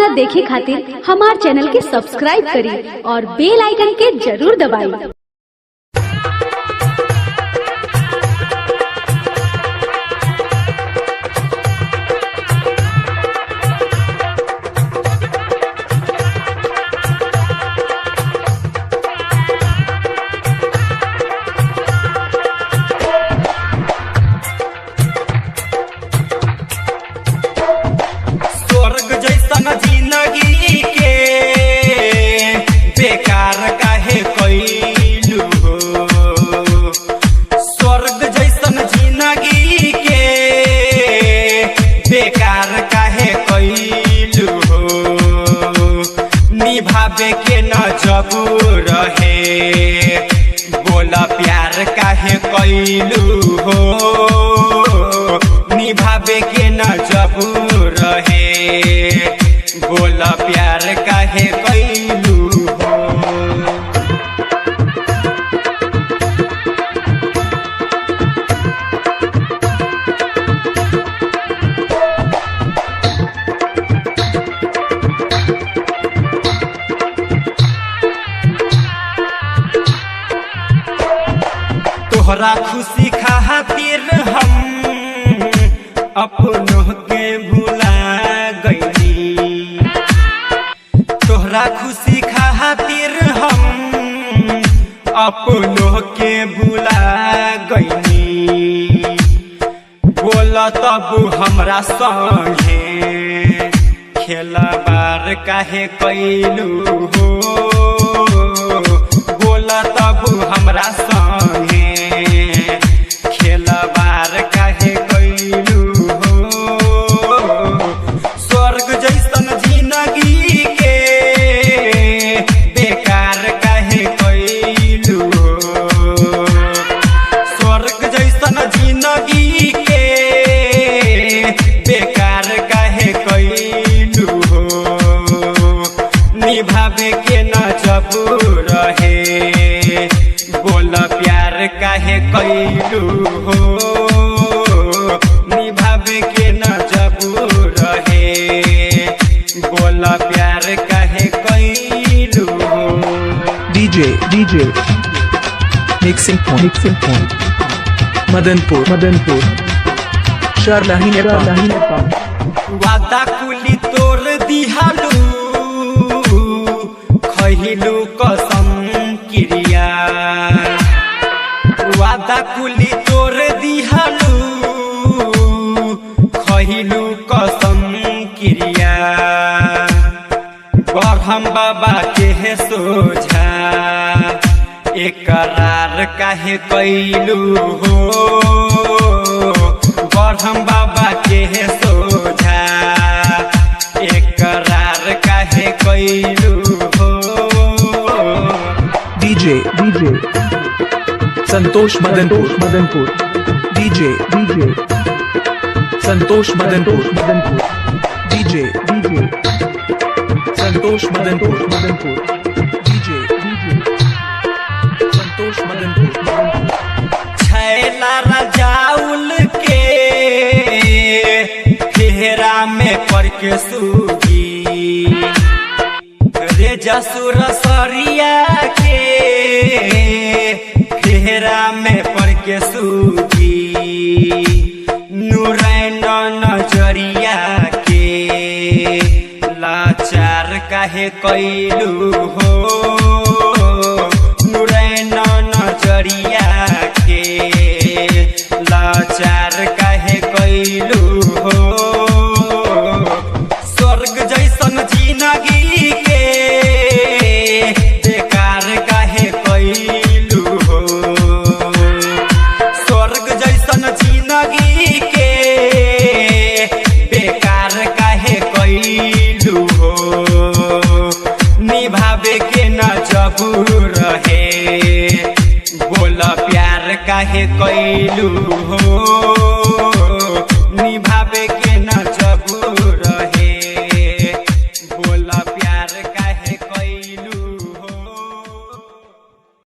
गाना देखे खातिर हमार चैनल के सब्सक्राइब करी और बेल आइकन के जरूर दबाई। जिंदगी के बेकार काहे कइलू हो, स्वर्ग जैसन जिंदगी के बेकार काहे कइलू हो, निभावे के न जबू रहे बोला प्यार काहे कइलू हो, निभावे के न जबू रहे बोला प्यार काहे कइलू हो। तोहरा खुशी खातिर हम अपनों के भुला गइली, तोहरा खुशी खातिर हम अपनों के भुला गइली, बोला तब हमरा संगे खेलबार काहे कइलू हो, बोला तब हमरा संगे खेलबार काहे कइलू हो, स्वर्ग जैसन जिंदगी के बेकार काहे कइलू हो, स्वर्ग जैसन जिंदगी के बेकार काहे कइलू हो, निभावे के न जबू रहे बोला प्यार काहे कइलू हो, निभावे के न जबू रहे बोला प्यार काहे कइलू हो। DJ mixing point Madanpur Sharlahi Nepal वादा कुली तोड़ दिहालू खइलू कसम क्रिया, वादा कुली तोड़ दिहालू खइलू कसम क्रिया, ब्रह्म बाबा के सोझा एकरार काहे कइलू हो, ब्रह्म बाबा के सोझा एकरार काहे कइलू हो। DJ Santosh Madanpur DJ Santosh Madanpur DJ Santosh Madanpur DJ Santosh Madanpur छैला रजाउल के फेरा में पड़ के सूगी, रे जसुर सरिया के फेरा में पड़ के सूगी, नूरैन नजरिया के लाचार काहे कइलू हो, नूरैन नजरिया के लाचार काहे कइलू हो, स्वर्ग जैसन जिंदगी के बेकार काहे कइलू हो, स्वर्ग जैसन जिंदगी के बेकार काहे कइलू हो, निभावे के न जबू रहे बोला प्यार काहे कइलू हो।